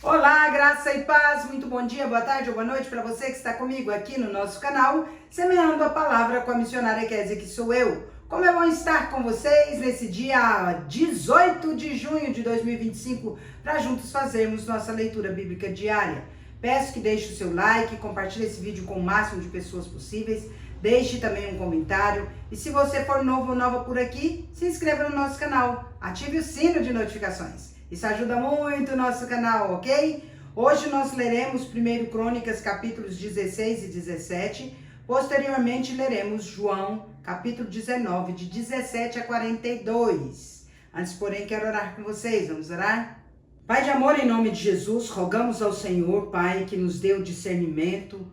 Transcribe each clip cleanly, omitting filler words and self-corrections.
Olá, graça e paz, muito bom dia, boa tarde ou boa noite para você que está comigo aqui no nosso canal, semeando a palavra com a missionária Kézia, que sou eu. Como é bom estar com vocês nesse dia 18 de junho de 2025, para juntos fazermos nossa leitura bíblica diária. Peço que deixe o seu like, compartilhe esse vídeo com o máximo de pessoas possíveis, deixe também um comentário e se você for novo ou nova por aqui, se inscreva no nosso canal, ative o sino de notificações. Isso ajuda muito o nosso canal, ok? Hoje nós leremos 1 Crônicas, capítulos 16 e 17. Posteriormente, leremos João, capítulo 19, de 17 a 42. Antes, porém, quero orar com vocês. Vamos orar? Pai de amor, em nome de Jesus, rogamos ao Senhor, Pai, que nos dê o discernimento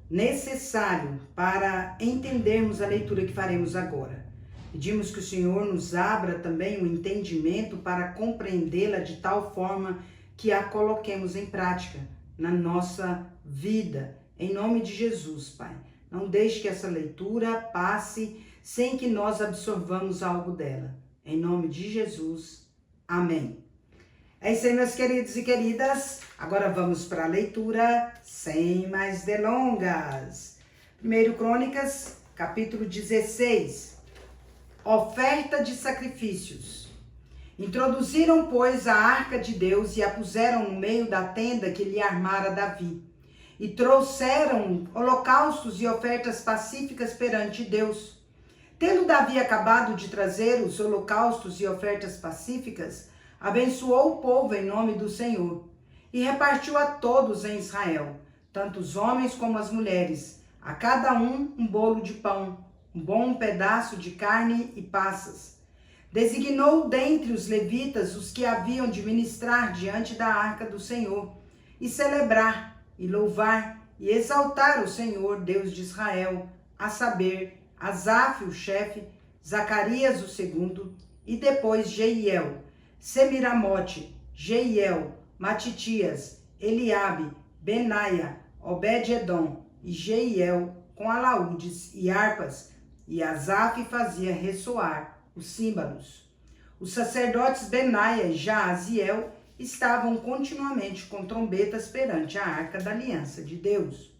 necessário para entendermos a leitura que faremos agora. Pedimos que o Senhor nos abra também o entendimento para compreendê-la de tal forma que a coloquemos em prática na nossa vida. Em nome de Jesus, Pai. Não deixe que essa leitura passe sem que nós absorvamos algo dela. Em nome de Jesus. Amém. É isso aí, meus queridos e queridas. Agora vamos para a leitura sem mais delongas. 1 Crônicas, capítulo 16. Oferta de sacrifícios. Introduziram, pois, a arca de Deus e a puseram no meio da tenda que lhe armara Davi. E trouxeram holocaustos e ofertas pacíficas perante Deus. Tendo Davi acabado de trazer os holocaustos e ofertas pacíficas, abençoou o povo em nome do Senhor e repartiu a todos em Israel, tanto os homens como as mulheres, a cada um bolo de pão, um bom pedaço de carne e passas. Designou dentre os levitas os que haviam de ministrar diante da arca do Senhor, e celebrar, e louvar, e exaltar o Senhor, Deus de Israel, a saber, Asaf, o chefe, Zacarias, o segundo, e depois Jeiel, Semiramote, Jeiel, Matitias, Eliabe, Benaia, Obed-edom e Jeiel, com alaúdes e harpas, e Asaf fazia ressoar os símbolos. Os sacerdotes Benaia e Jaaziel estavam continuamente com trombetas perante a arca da aliança de Deus.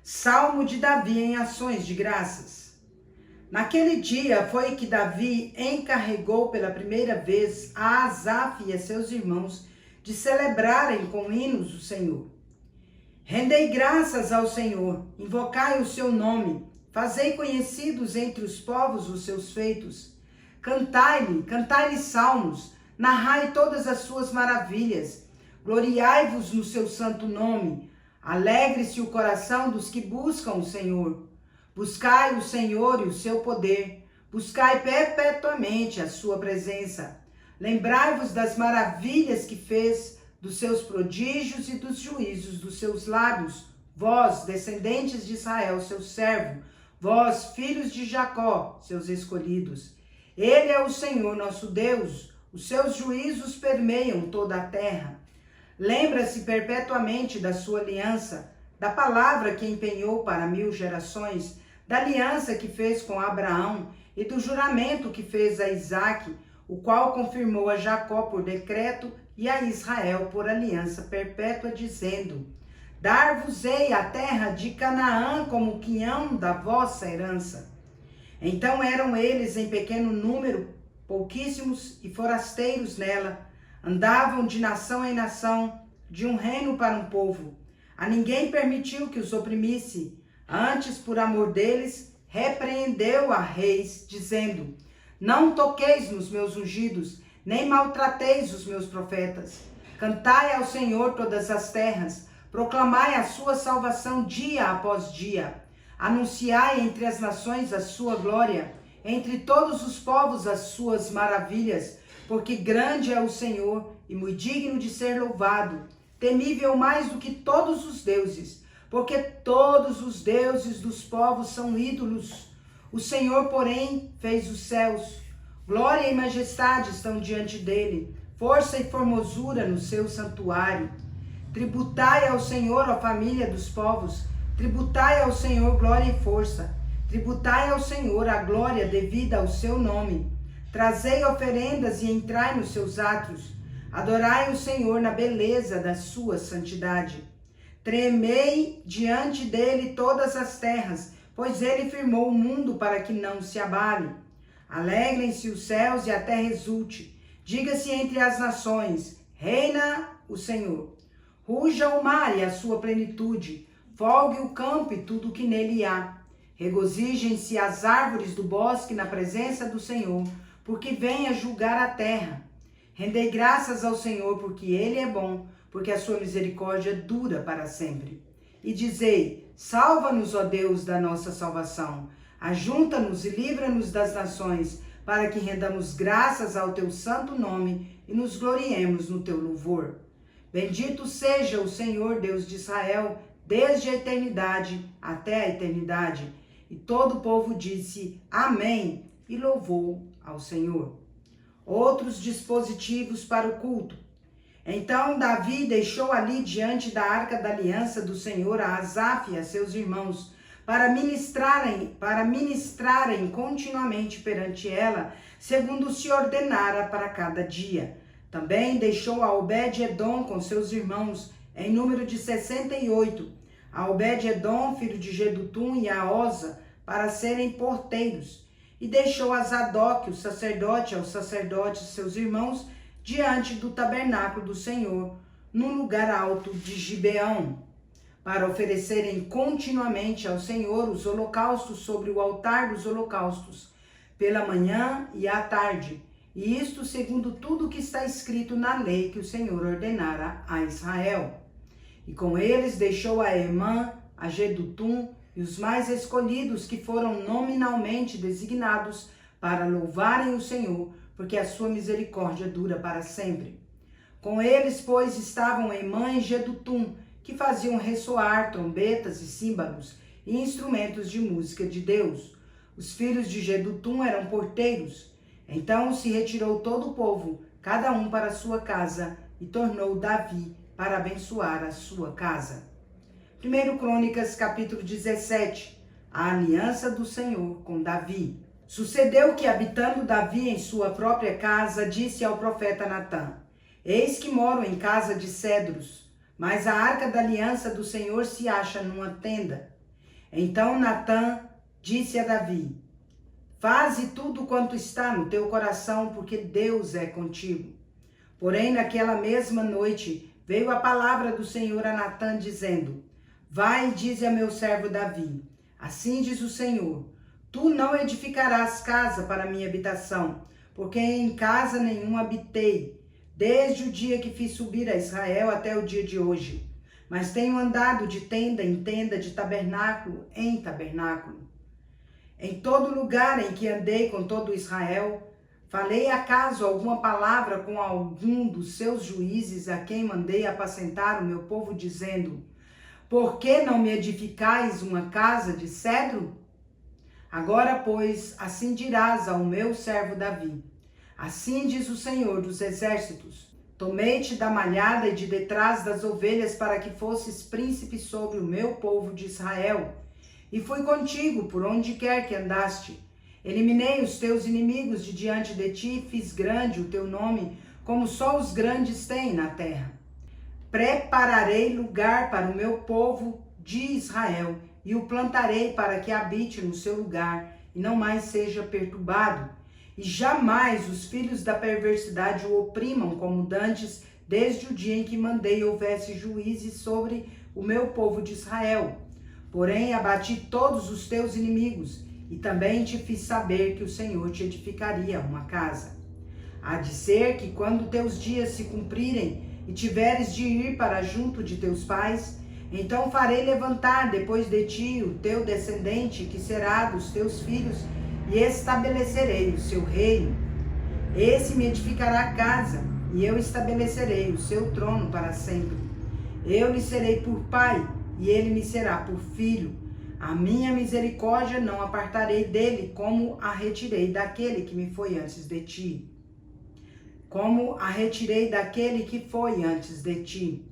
Salmo de Davi em ações de graças. Naquele dia foi que Davi encarregou pela primeira vez a Asaf e a seus irmãos de celebrarem com hinos o Senhor. Rendei graças ao Senhor, invocai o seu nome, fazei conhecidos entre os povos os seus feitos. Cantai-lhe salmos, narrai todas as suas maravilhas. Gloriai-vos no seu santo nome. Alegre-se o coração dos que buscam o Senhor. Buscai o Senhor e o seu poder. Buscai perpetuamente a sua presença. Lembrai-vos das maravilhas que fez, dos seus prodígios e dos juízos dos seus lábios. Vós, descendentes de Israel, seu servo, vós, filhos de Jacó, seus escolhidos. Ele é o Senhor nosso Deus, os seus juízos permeiam toda a terra. Lembra-se perpetuamente da sua aliança, da palavra que empenhou para 1000 gerações, da aliança que fez com Abraão e do juramento que fez a Isaque, o qual confirmou a Jacó por decreto e a Israel por aliança perpétua, dizendo: Dar-vos-ei a terra de Canaã como quinhão da vossa herança. Então eram eles em pequeno número, pouquíssimos e forasteiros nela. Andavam de nação em nação, de um reino para um povo. A ninguém permitiu que os oprimisse. Antes, por amor deles, repreendeu a reis, dizendo: Não toqueis nos meus ungidos, nem maltrateis os meus profetas. Cantai ao Senhor todas as terras. Proclamai a sua salvação dia após dia. Anunciai entre as nações a sua glória, entre todos os povos as suas maravilhas, porque grande é o Senhor e muito digno de ser louvado, temível mais do que todos os deuses, porque todos os deuses dos povos são ídolos. O Senhor, porém, fez os céus. Glória e majestade estão diante dele, força e formosura no seu santuário. Tributai ao Senhor, ó família dos povos, tributai ao Senhor glória e força, tributai ao Senhor a glória devida ao seu nome. Trazei oferendas e entrai nos seus átrios, Adorai o Senhor na beleza da sua santidade. Tremei diante dele todas as terras, pois ele firmou o mundo para que não se abale. Alegrem-se os céus e a terra exulte. Diga-se entre as nações, reina o Senhor. Ruja o mar e a sua plenitude, folgue o campo e tudo o que nele há. Regozijem-se as árvores do bosque na presença do Senhor, porque venha julgar a terra. Rendei graças ao Senhor, porque ele é bom, porque a sua misericórdia dura para sempre. E dizei, salva-nos, ó Deus, da nossa salvação. Ajunta-nos e livra-nos das nações, para que rendamos graças ao teu santo nome e nos gloriemos no teu louvor. Bendito seja o Senhor, Deus de Israel, desde a eternidade até a eternidade. E todo o povo disse, amém, e louvou ao Senhor. Outros dispositivos para o culto. Então Davi deixou ali diante da arca da aliança do Senhor a Asaf e a seus irmãos, para ministrarem continuamente perante ela, segundo se ordenara para cada dia. Também deixou a Obed-edom com seus irmãos, em número de 68, a Obed-edom, filho de Jedutum, e a Osa, para serem porteiros. E deixou a Zadok, o sacerdote, aos sacerdotes, seus irmãos, diante do tabernáculo do Senhor, no lugar alto de Gibeão, para oferecerem continuamente ao Senhor os holocaustos sobre o altar dos holocaustos, pela manhã e à tarde, e isto segundo tudo que está escrito na lei que o Senhor ordenara a Israel. E com eles deixou a Emã, a Jedutum e os mais escolhidos que foram nominalmente designados para louvarem o Senhor, porque a sua misericórdia dura para sempre. Com eles, pois, estavam Emã e Jedutum, que faziam ressoar trombetas e símbolos e instrumentos de música de Deus. Os filhos de Jedutum eram porteiros. Então se retirou todo o povo, cada um para a sua casa, e tornou Davi para abençoar a sua casa. 1 Crônicas, capítulo 17. A aliança do Senhor com Davi. Sucedeu que, habitando Davi em sua própria casa, disse ao profeta Natã, eis que moro em casa de cedros, mas a arca da aliança do Senhor se acha numa tenda. Então Natã disse a Davi, faze tudo quanto está no teu coração, porque Deus é contigo. Porém, naquela mesma noite, veio a palavra do Senhor a Natã, dizendo, vai e dize a meu servo Davi, assim diz o Senhor, tu não edificarás casa para minha habitação, porque em casa nenhuma habitei, desde o dia que fiz subir a Israel até o dia de hoje. Mas tenho andado de tenda em tenda, de tabernáculo em tabernáculo. Em todo lugar em que andei com todo Israel, falei acaso alguma palavra com algum dos seus juízes a quem mandei apacentar o meu povo, dizendo, por que não me edificais uma casa de cedro? Agora, pois, assim dirás ao meu servo Davi, assim diz o Senhor dos exércitos, tomei-te da malhada e de detrás das ovelhas para que fosses príncipe sobre o meu povo de Israel, e fui contigo por onde quer que andaste. Eliminei os teus inimigos de diante de ti, fiz grande o teu nome, como só os grandes têm na terra. Prepararei lugar para o meu povo de Israel, e o plantarei para que habite no seu lugar, e não mais seja perturbado. E jamais os filhos da perversidade o oprimam como dantes, desde o dia em que mandei houvesse juízes sobre o meu povo de Israel. Porém, abati todos os teus inimigos, e também te fiz saber que o Senhor te edificaria uma casa. Há de ser que, quando teus dias se cumprirem, e tiveres de ir para junto de teus pais, então farei levantar depois de ti o teu descendente, que será dos teus filhos, e estabelecerei o seu reino. Esse me edificará casa, e eu estabelecerei o seu trono para sempre. Eu lhe serei por pai, e ele me será por filho. A minha misericórdia não apartarei dele, como a retirei daquele que me foi antes de ti. Como a retirei daquele que foi antes de ti.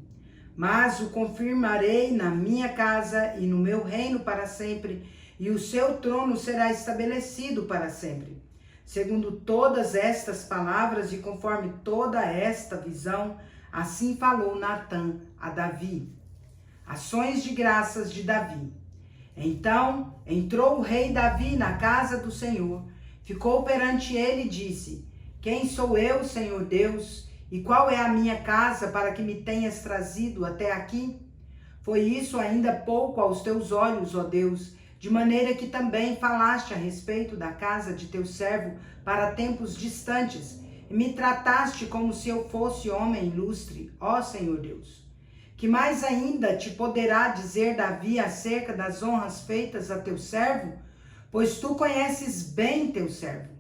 Mas o confirmarei na minha casa e no meu reino para sempre, e o seu trono será estabelecido para sempre. segundo todas estas palavras e conforme toda esta visão, assim falou Natã a Davi. Ações de graças de Davi. Então entrou o rei Davi na casa do Senhor, ficou perante ele e disse: Quem sou eu, Senhor Deus, e qual é a minha casa para que me tenhas trazido até aqui? Foi isso ainda pouco aos teus olhos, ó Deus, de maneira que também falaste a respeito da casa de teu servo para tempos distantes, e me trataste como se eu fosse homem ilustre, ó Senhor Deus. Que mais ainda te poderá dizer Davi acerca das honras feitas a teu servo? Pois tu conheces bem teu servo.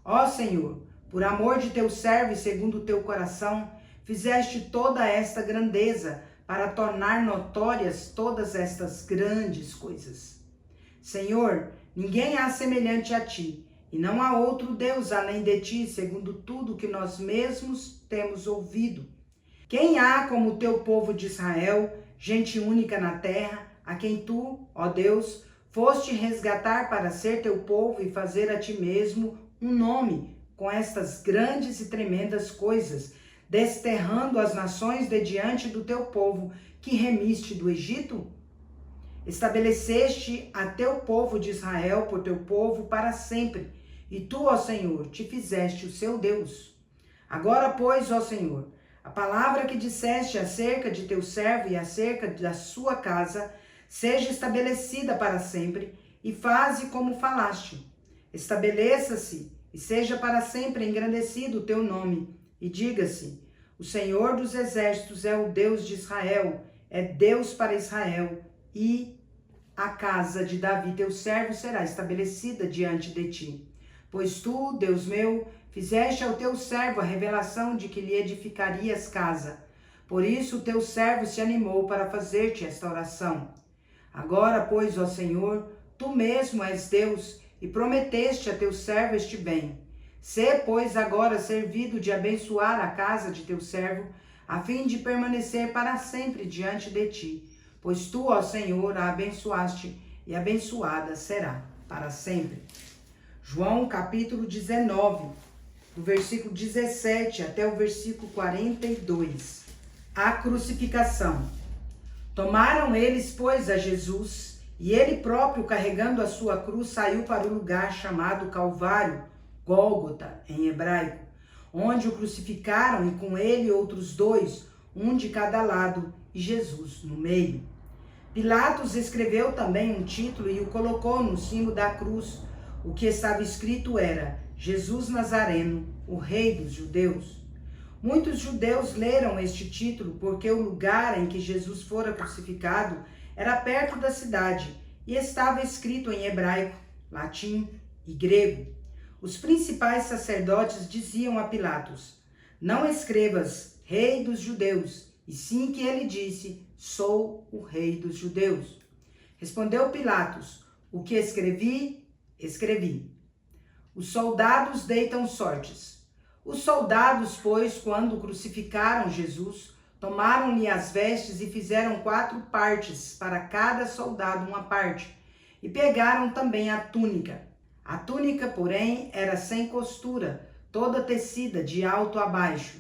Ó Senhor, por amor de teu servo e segundo o teu coração, fizeste toda esta grandeza para tornar notórias todas estas grandes coisas. Senhor, ninguém há semelhante a ti, e não há outro Deus além de ti, segundo tudo que nós mesmos temos ouvido. Quem há como o teu povo de Israel, gente única na terra, a quem tu, ó Deus, foste resgatar para ser teu povo e fazer a ti mesmo um nome com estas grandes e tremendas coisas, desterrando as nações de diante do teu povo que remiste do Egito? Estabeleceste a teu povo de Israel por teu povo para sempre, e tu, ó Senhor, te fizeste o seu Deus. Agora, pois, ó Senhor, a palavra que disseste acerca de teu servo e acerca da sua casa, seja estabelecida para sempre, e faze como falaste. Estabeleça-se e seja para sempre engrandecido o teu nome, e diga-se: o Senhor dos exércitos é o Deus de Israel, é Deus para Israel, e a casa de Davi teu servo será estabelecida diante de ti. Pois tu, Deus meu, fizeste ao teu servo a revelação de que lhe edificarias casa. Por isso o teu servo se animou para fazer-te esta oração. Agora, pois, ó Senhor, tu mesmo és Deus, e prometeste a teu servo este bem. Sê, pois, agora servido de abençoar a casa de teu servo, a fim de permanecer para sempre diante de ti. Pois tu, ó Senhor, a abençoaste, e abençoada será para sempre. João capítulo 19, do versículo 17 até o versículo 42. A crucificação. Tomaram eles, pois, a Jesus, e ele próprio, carregando a sua cruz, saiu para o lugar chamado Calvário, Gólgota, em hebraico, onde o crucificaram, e com ele outros dois, um de cada lado, e Jesus no meio. Pilatos escreveu também um título e o colocou no cimo da cruz. O que estava escrito era: Jesus Nazareno, o Rei dos Judeus. Muitos judeus leram este título porque o lugar em que Jesus fora crucificado era perto da cidade e estava escrito em hebraico, latim e grego. Os principais sacerdotes diziam a Pilatos: não escrevas Rei dos Judeus, e sim que ele disse: sou o Rei dos Judeus. Respondeu Pilatos: o que escrevi, escrevi. Os soldados deitam sortes. Os soldados, pois, quando crucificaram Jesus, tomaram-lhe as vestes e fizeram 4 partes, para cada soldado uma parte, e pegaram também a túnica. A túnica, porém, era sem costura, toda tecida de alto a baixo.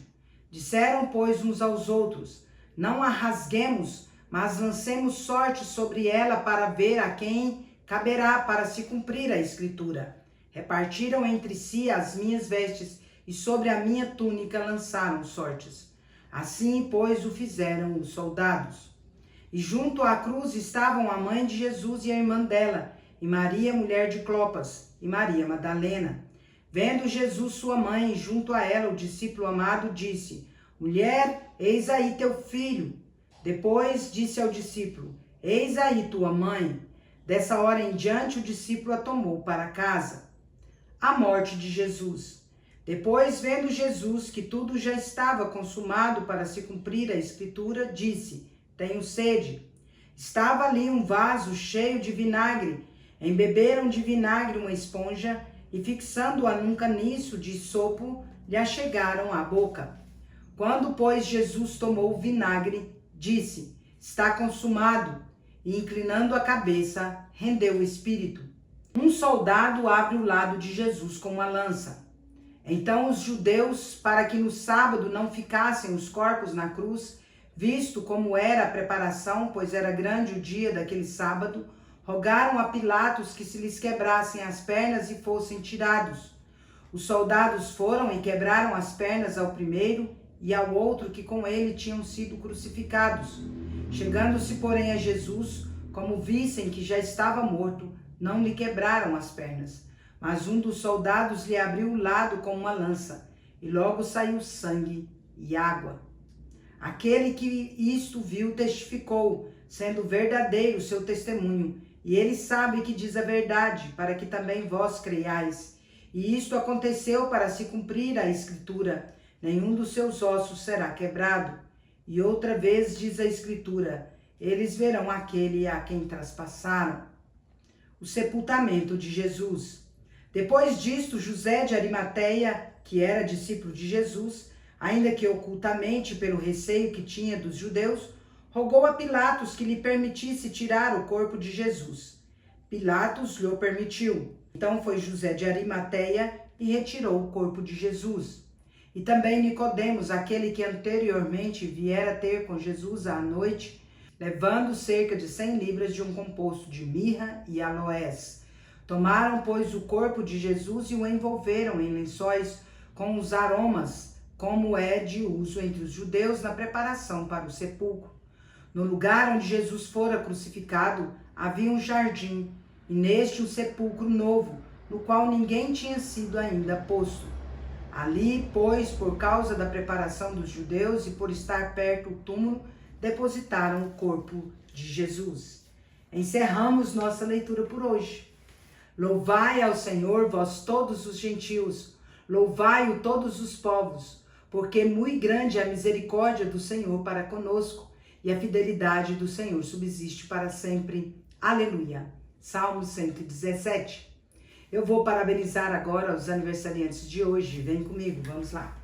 Disseram, pois, uns aos outros: não a rasguemos, mas lancemos sorte sobre ela para ver a quem caberá para se cumprir a escritura. Repartiram entre si as minhas vestes e sobre a minha túnica lançaram sortes. Assim, pois, o fizeram os soldados. E junto à cruz estavam a mãe de Jesus e a irmã dela, e Maria, mulher de Clopas, e Maria Madalena. Vendo Jesus sua mãe e junto a ela o discípulo amado, disse: mulher, eis aí teu filho. Depois disse ao discípulo: eis aí tua mãe. Dessa hora em diante o discípulo a tomou para casa. A morte de Jesus. Depois, vendo Jesus que tudo já estava consumado para se cumprir a escritura, disse: tenho sede. Estava ali um vaso cheio de vinagre. Embeberam de vinagre uma esponja e, fixando-a num caniço de sopo, lhe achegaram à boca. Quando, pois, Jesus tomou o vinagre, disse: está consumado, e, inclinando a cabeça, rendeu o espírito. Um soldado abre o lado de Jesus com uma lança. Então os judeus, para que no sábado não ficassem os corpos na cruz, visto como era a preparação, pois era grande o dia daquele sábado, rogaram a Pilatos que se lhes quebrassem as pernas e fossem tirados. Os soldados foram e quebraram as pernas ao primeiro e ao outro que com ele tinham sido crucificados. Chegando-se, porém, a Jesus, como vissem que já estava morto, não lhe quebraram as pernas. Mas um dos soldados lhe abriu o lado com uma lança, e logo saiu sangue e água. Aquele que isto viu testificou, sendo verdadeiro o seu testemunho, e ele sabe que diz a verdade, para que também vós creiais. E isto aconteceu para se cumprir a Escritura: nenhum dos seus ossos será quebrado. E outra vez diz a Escritura: eles verão aquele a quem traspassaram. O sepultamento de Jesus. Depois disto, José de Arimateia, que era discípulo de Jesus, ainda que ocultamente pelo receio que tinha dos judeus, rogou a Pilatos que lhe permitisse tirar o corpo de Jesus. Pilatos lhe permitiu. Então foi José de Arimateia e retirou o corpo de Jesus. E também Nicodemos, aquele que anteriormente viera ter com Jesus à noite, levando cerca de 100 libras de um composto de mirra e aloés. Tomaram, pois, o corpo de Jesus e o envolveram em lençóis com os aromas, como é de uso entre os judeus na preparação para o sepulcro. No lugar onde Jesus fora crucificado, havia um jardim, e neste um sepulcro novo, no qual ninguém tinha sido ainda posto. Ali, pois, por causa da preparação dos judeus e por estar perto do túmulo, depositaram o corpo de Jesus. Encerramos nossa leitura por hoje. Louvai ao Senhor, vós todos os gentios, louvai-o todos os povos, porque muito grande é a misericórdia do Senhor para conosco, e a fidelidade do Senhor subsiste para sempre. Aleluia. Salmo 117. Eu vou parabenizar agora os aniversariantes de hoje. Vem comigo, vamos lá.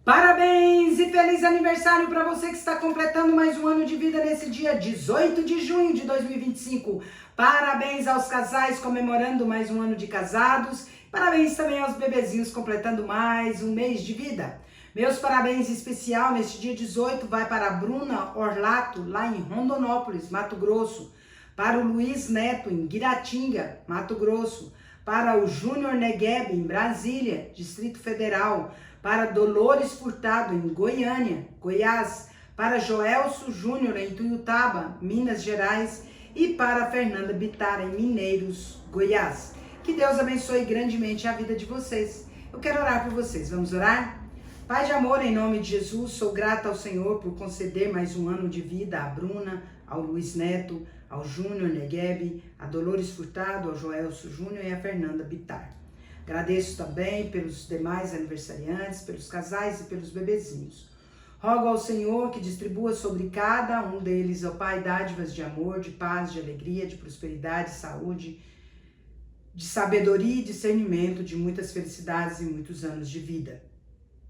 Parabéns e feliz aniversário para você que está completando mais um ano de vida nesse dia 18 de junho de 2025. Parabéns aos casais comemorando mais um ano de casados. Parabéns também aos bebezinhos completando mais um mês de vida. Meus parabéns especial neste dia 18 vai para a Bruna Orlato, lá em Rondonópolis, Mato Grosso. Para o Luiz Neto, em Guiratinga, Mato Grosso. Para o Júnior Negueb, em Brasília, Distrito Federal. Para Dolores Furtado, em Goiânia, Goiás. Para Joelso Júnior, em Tuiutaba, Minas Gerais. E para Fernanda Bittar, em Mineiros, Goiás. Que Deus abençoe grandemente a vida de vocês. Eu quero orar por vocês. Vamos orar? Pai de amor, em nome de Jesus, sou grata ao Senhor por conceder mais um ano de vida à Bruna, ao Luiz Neto, ao Júnior Negueb, a Dolores Furtado, ao Joelso Júnior e a Fernanda Bittar. Agradeço também pelos demais aniversariantes, pelos casais e pelos bebezinhos. Rogo ao Senhor que distribua sobre cada um deles, ó Pai, dádivas de amor, de paz, de alegria, de prosperidade, de saúde, de sabedoria e discernimento, de muitas felicidades e muitos anos de vida.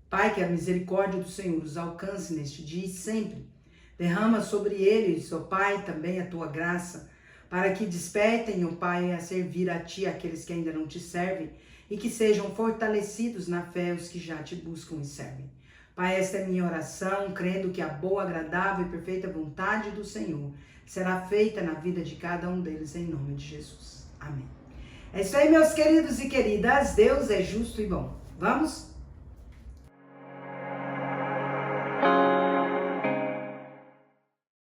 Pai, que a misericórdia do Senhor os alcance neste dia e sempre. Derrama sobre eles, ó Pai, também a tua graça, para que despertem, ó Pai, a servir a Ti aqueles que ainda não Te servem e que sejam fortalecidos na fé os que já Te buscam e servem. Pai, esta é minha oração, crendo que a boa, agradável e perfeita vontade do Senhor será feita na vida de cada um deles, em nome de Jesus. Amém. É isso aí, meus queridos e queridas. Deus é justo e bom. Vamos?